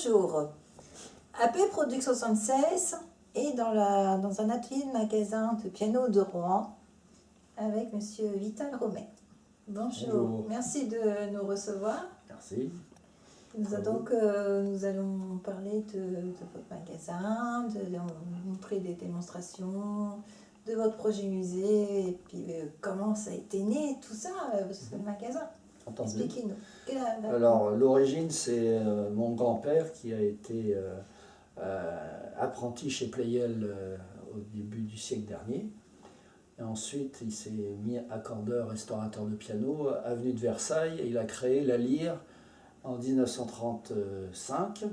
Bonjour. AP Production 76 est dans un atelier de magasin de piano de Rouen avec Monsieur Vital Romet. Bonjour. Bonjour. Merci de nous recevoir. Merci. Nous allons parler de votre magasin, de montrer des démonstrations, de votre projet musée, et puis comment ça a été né, tout ça, ce magasin. Entendu. Expliquez-nous. Alors, l'origine, c'est mon grand-père qui a été apprenti chez Pleyel au début du siècle dernier. Et ensuite, il s'est mis accordeur, restaurateur de piano, avenue de Versailles. Et il a créé la Lyre en 1935.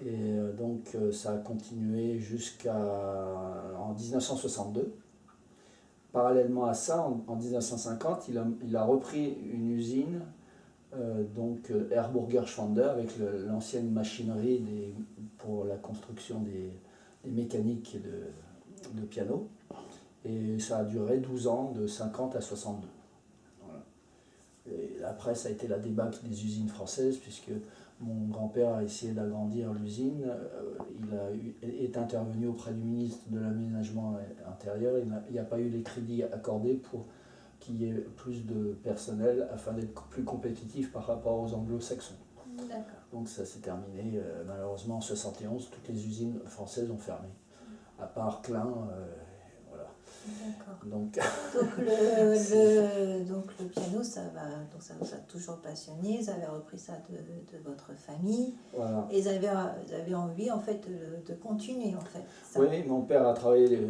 Et donc, ça a continué jusqu'en 1962. Parallèlement à ça, en 1950, il a repris une usine, Erburger Schwander, avec l'ancienne machinerie pour la construction des mécaniques de piano. Et ça a duré 12 ans, de 50 à 62. Voilà. Et après, ça a été la débâcle des usines françaises, puisque mon grand-père a essayé d'agrandir l'usine. Il est intervenu auprès du ministre de l'Aménagement intérieur. Il n'y a pas eu les crédits accordés pour qu'il y ait plus de personnel afin d'être plus compétitif par rapport aux anglo-saxons. Donc ça s'est terminé, malheureusement en 71, toutes les usines françaises ont fermé, à part Klein. Voilà. Donc le piano, ça vous a toujours passionné, vous avez repris ça de votre famille, voilà. Et vous avez envie en fait de continuer en fait. Ça. Oui, mon père a travaillé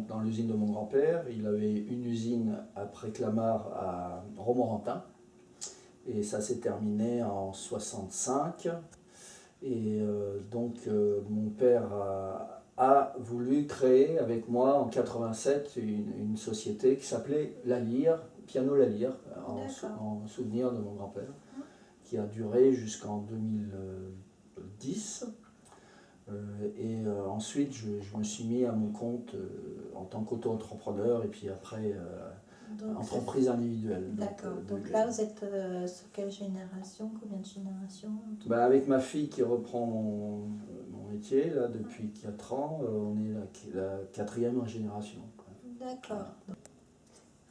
dans l'usine de mon grand-père. Il avait une usine après Clamart à Romorantin, et ça s'est terminé en 65. Et mon père a voulu créer avec moi en 87 une société qui s'appelait La Lyre, Piano La Lyre, en souvenir de mon grand-père, qui a duré jusqu'en 2010. Ensuite, je me suis mis à mon compte en tant qu'auto-entrepreneur et puis après entreprise individuelle. D'accord. Donc là, vous êtes sur quelle génération? Combien de générations? Avec ma fille qui reprend mon métier là, depuis 4 ans, on est la 4e génération. D'accord.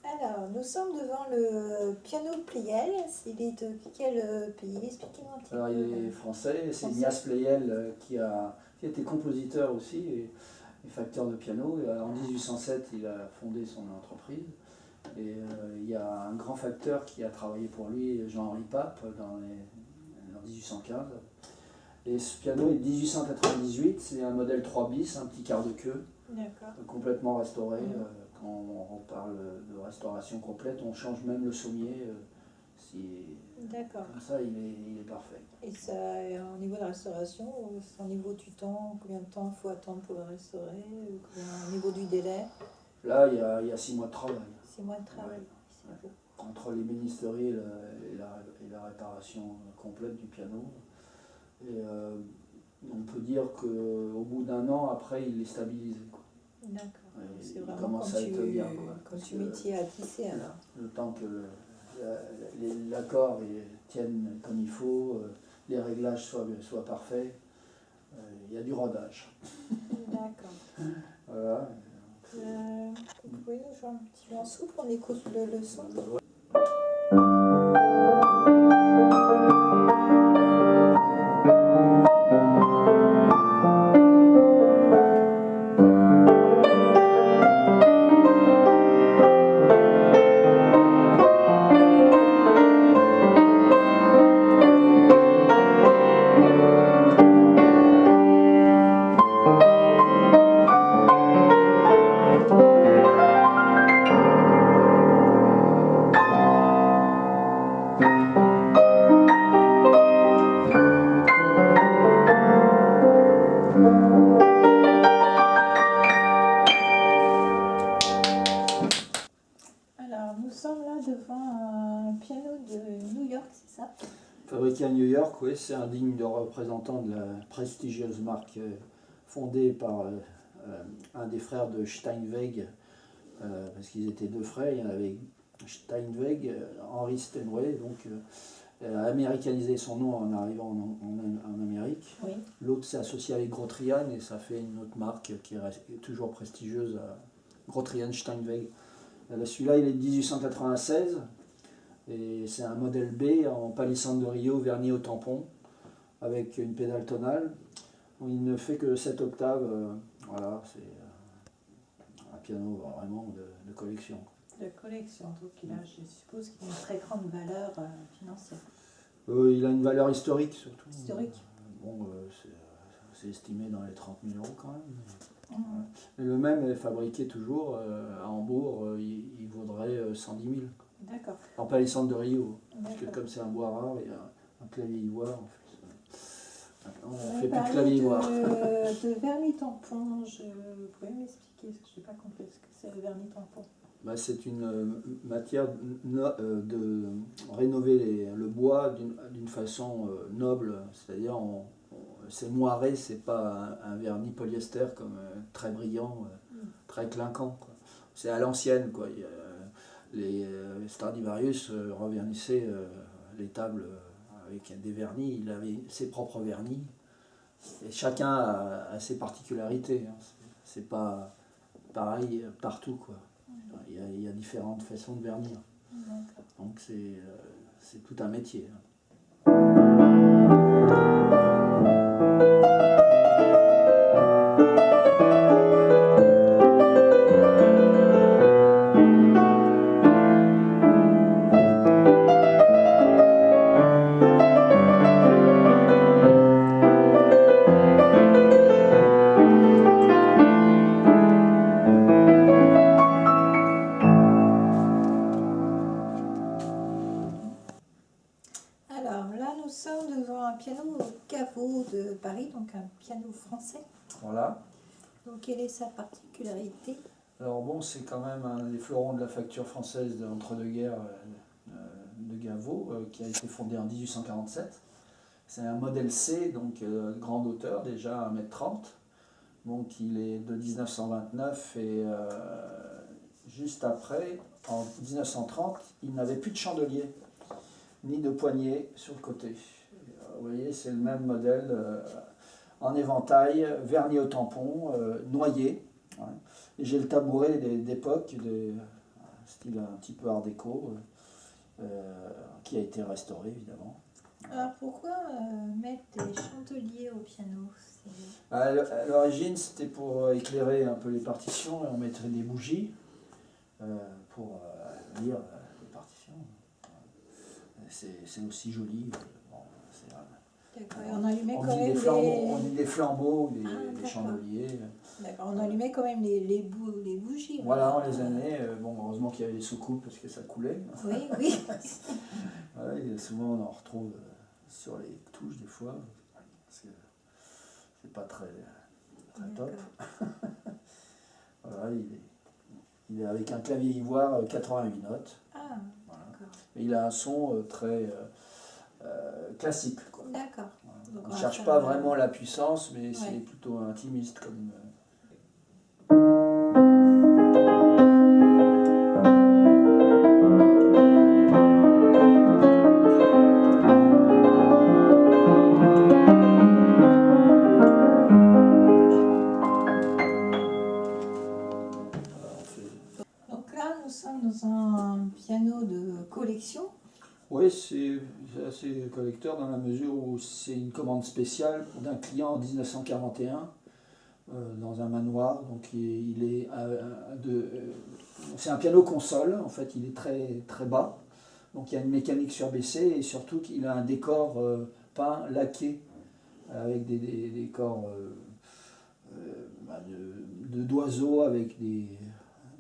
Alors, nous sommes devant le piano Pleyel. Il est de quel pays? Expliquez-moi un petit peu. Alors, il est français, c'est Ignace Pleyel qui était compositeur aussi et facteur de piano. En 1807, il a fondé son entreprise. Et il y a un grand facteur qui a travaillé pour lui, Jean-Henri Pape, en 1815. Et ce piano est de 1898, c'est un modèle 3 bis, un petit quart de queue, complètement restauré. Quand on parle de restauration complète, on change même le sommier. Comme ça, il est parfait. Et ça, au niveau de la restauration, au niveau du temps, combien de temps il faut attendre pour le restaurer, au niveau du délai? Là, il y a 6 mois de travail. 6 mois de travail. Ouais. Entre l'ébénisterie et la réparation complète du piano. Et on peut dire qu'au bout d'1 an, après, il est stabilisé. D'accord. C'est vraiment commence à être bien. Comme tu métier à tisser alors. Le temps que l'accord tienne comme il faut, les réglages soient parfaits, il y a du rodage. D'accord. Voilà. Vous pouvez nous jouer un petit morceau pour qu'on écoute le son? Fabriqué à New York, oui, c'est un digne de représentant de la prestigieuse marque fondée par un des frères de Steinweg, parce qu'ils étaient 2 frères, il y en avait Steinweg, Henry Steinway, donc américanisé son nom en arrivant en Amérique. Oui. L'autre s'est associé avec Grotrian et ça fait une autre marque qui est toujours prestigieuse, Grotrian Steinweg. Celui-là, il est de 1896 et c'est un modèle B en palissandre de Rio verni au tampon avec une pédale tonale. Il ne fait que 7 octaves. Voilà, c'est un piano vraiment de collection. De collection, donc je suppose qu'il a une très grande valeur financière. Il a une valeur historique surtout. Historique. Bon, c'est estimé dans les 30 000 € quand même. Voilà. Et le même est fabriqué toujours à Hambourg, il vaudrait 110 000. D'accord. En palissandre de Rio, parce que comme c'est un bois rare, il y a un clavier ivoire. En fait. On ne fait plus de clavier ivoire. De vernis tampon, vous pouvez m'expliquer, parce que je n'ai pas compris ce que c'est le vernis tampon. Bah, c'est une matière de rénover le bois d'une façon noble, c'est-à-dire c'est moiré, c'est pas un vernis polyester comme très brillant, très clinquant. C'est à l'ancienne, quoi. Les Stradivarius revernissaient les tables avec des vernis, il avait ses propres vernis, et chacun a ses particularités, hein. C'est pas pareil partout, quoi. Il y a différentes façons de vernir. Donc c'est tout un métier. De Paris, donc un piano français. Voilà. Donc quelle est sa particularité? Alors bon, c'est quand même un des fleurons de la facture française d'entre-deux-guerres de Gaveau, qui a été fondé en 1847. C'est un modèle C, donc grande hauteur, déjà 1,30 m. Donc il est de 1929 et juste après, en 1930, il n'avait plus de chandelier, ni de poignée sur le côté. Vous voyez, c'est le même modèle en éventail, verni au tampon, noyé. Ouais. Et j'ai le tabouret d'époque, style un petit peu art déco, qui a été restauré évidemment. Alors pourquoi mettre des chandeliers au piano? À l'origine, c'était pour éclairer un peu les partitions, et on mettrait des bougies pour lire les partitions. C'est aussi joli. On allumait on quand dit même on dit des flambeaux, des chandeliers. D'accord, on allumait quand même les bougies. Voilà, on les année. Bon, heureusement qu'il y avait des soucoupes parce que ça coulait. Oui, oui. Voilà, et souvent on en retrouve sur les touches des fois, parce que c'est pas très top. Voilà, il est avec un clavier ivoire 88 notes. Ah, voilà. Et il a un son très classique. D'accord. Voilà. On ne cherche pas vraiment la puissance, mais c'est plutôt intimiste comme. Donc là, nous sommes dans un piano de collection. Oui, c'est assez collecteur dans la mesure où c'est une commande spéciale d'un client en 1941 dans un manoir. Donc c'est un piano console, en fait, il est très, très bas. Donc il y a une mécanique surbaissée et surtout qu'il a un décor peint, laqué, avec des décors d'oiseaux avec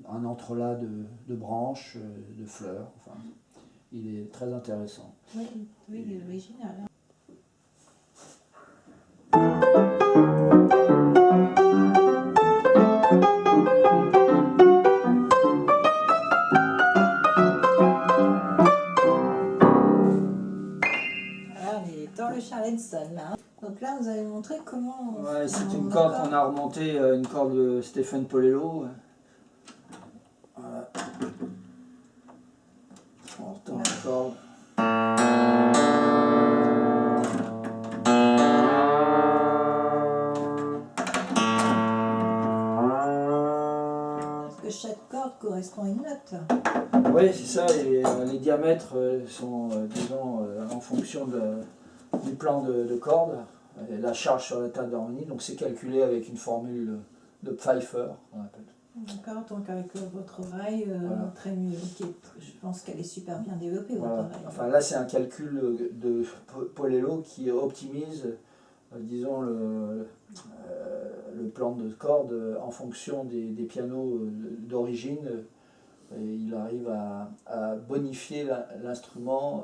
un entrelac de branches, de fleurs. Enfin, il est très intéressant. Oui, il est original. Voilà, on est dans le Charleston là. Donc là, vous avez montré comment. Ouais, c'est une corde qu'on a remontée, une corde de Stéphane Polello. Voilà. On retend la corde. correspond à une note. Oui, c'est ça, et les diamètres sont, disons, en fonction du plan de corde, la charge sur la table d'harmonie, donc c'est calculé avec une formule de Pfeiffer, on appelle. D'accord, donc avec votre oreille Voilà. très je pense qu'elle est super bien développée, votre Voilà. oreille. Enfin là, c'est un calcul de Polello qui optimise, disons, le plan de corde en fonction des pianos d'origine. Et il arrive à bonifier l'instrument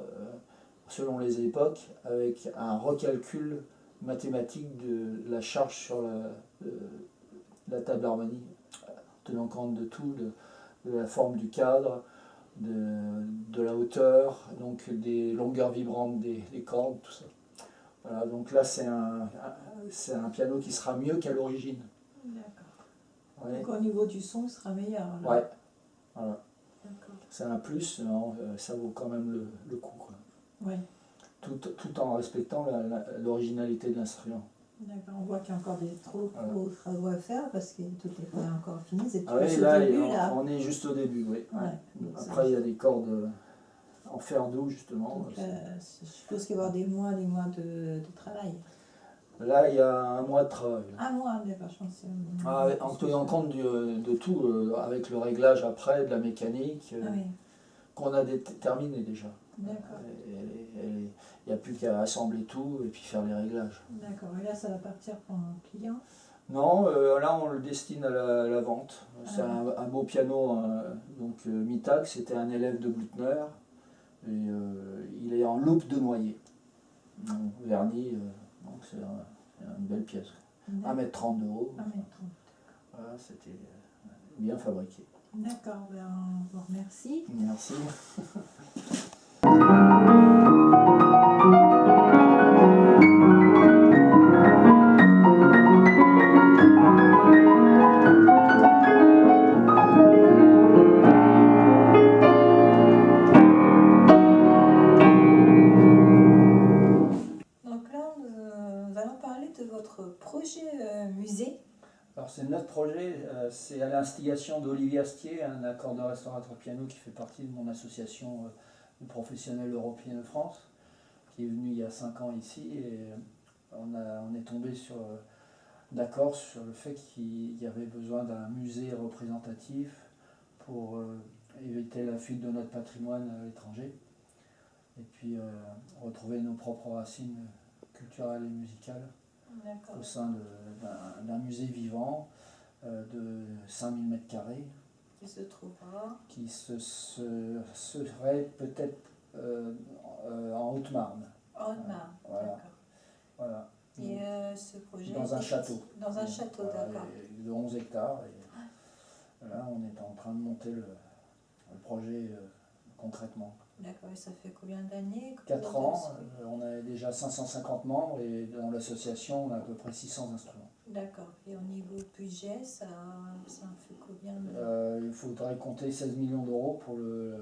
selon les époques avec un recalcul mathématique de la charge sur la table d'harmonie, tenant compte de tout, de la forme du cadre, de la hauteur, donc des longueurs vibrantes des cordes, tout ça. Voilà, donc là c'est un piano qui sera mieux qu'à l'origine. D'accord. Ouais. Donc au niveau du son, il sera meilleur. Là. Ouais, voilà. C'est un plus, ça vaut quand même le coup. Quoi. Ouais. Tout en respectant l'originalité de l'instrument. D'accord, on voit qu'il y a encore des travaux à faire parce que tout n'est pas encore fini. C'est oui, là, début, là. On est juste au début, oui. Ouais. Après, il y a des cordes en fer doux, justement. Donc, je suppose qu'il va y avoir des mois de travail. Là, il y a un mois de travail. Un mois, d'accord, je pense. En tenant compte de tout, avec le réglage après, de la mécanique, qu'on a terminé déjà. D'accord. Il n'y a plus qu'à assembler tout et puis faire les réglages. D'accord, et là ça va partir pour un client? Non, là on le destine à la vente. C'est un beau piano, donc Mittag, c'était un élève de Blutner. Et il est en loupe de noyer. Verni, donc c'est une belle pièce. 1,30 m de haut. 1,30 m. Voilà, c'était bien fabriqué. D'accord, ben, on vous remercie. Merci. Donc là, nous allons parler de votre projet musée. Alors c'est notre projet, c'est à l'instigation d'Olivier Astier, un accordeur restaurateur piano qui fait partie de mon association de professionnels européens de France, qui est venu il y a 5 ans ici, et on est tombé d'accord sur le fait qu'il y avait besoin d'un musée représentatif pour éviter la fuite de notre patrimoine à l'étranger, et puis retrouver nos propres racines culturelles et musicales. Au sein d'un musée vivant de 5000 m². Qui se trouvera. Qui serait peut-être en Haute-Marne. En Haute-Marne, voilà. Voilà. Et ce projet. Dans un château. Dans un château, d'accord. De 11 hectares. Et là, on est en train de monter le projet concrètement. D'accord, et ça fait combien d'années? 4 ans, on a déjà 550 membres et dans l'association on a à peu près 600 instruments. D'accord, et au niveau budget, ça fait combien il faudrait compter 16 millions d'euros pour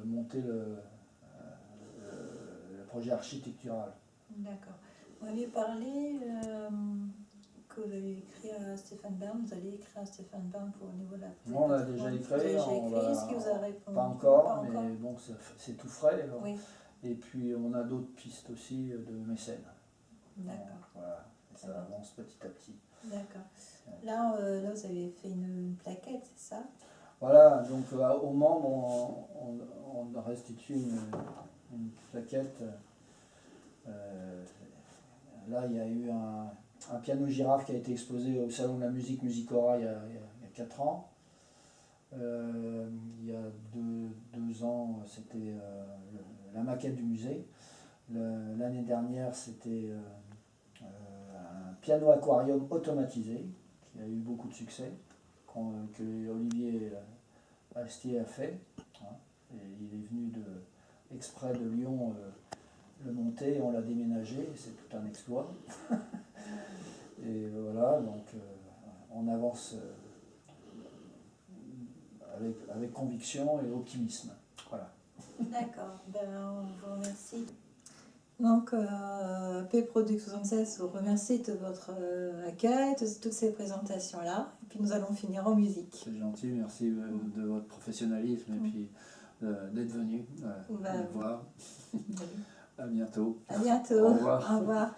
monter le projet architectural. D'accord. Vous m'avez parlé que vous avez écrit à Stéphane Bern, vous allez écrire à Stéphane Bern pour au niveau de la... Non, on l'a déjà écrit. Est-ce qu'il vous a répondu? Pas encore, mais bon, c'est tout frais. Oui. Et puis on a d'autres pistes aussi de mécènes. D'accord. Voilà, et ça avance petit à petit. D'accord. Là, vous avez fait une plaquette, c'est ça? Voilà, donc aux membres, on restitue une plaquette. Là, il y a eu un piano girafe qui a été exposé au Salon de la musique Musicora il y a 4 ans. Il y a 2 ans, c'était la maquette du musée. L'année dernière, c'était un piano aquarium automatisé qui a eu beaucoup de succès, que Olivier Astier a fait. Et il est venu exprès de Lyon le monter, on l'a déménagé, c'est tout un exploit. Et voilà, donc on avance avec conviction et optimisme. Voilà. D'accord, ben, on vous remercie. Donc, P Product 76 vous remercie de votre accueil, de toutes ces présentations-là. Et puis nous allons finir en musique. C'est gentil, merci de votre professionnalisme et puis d'être venu nous voir. À bientôt. À bientôt. Au revoir. Au revoir.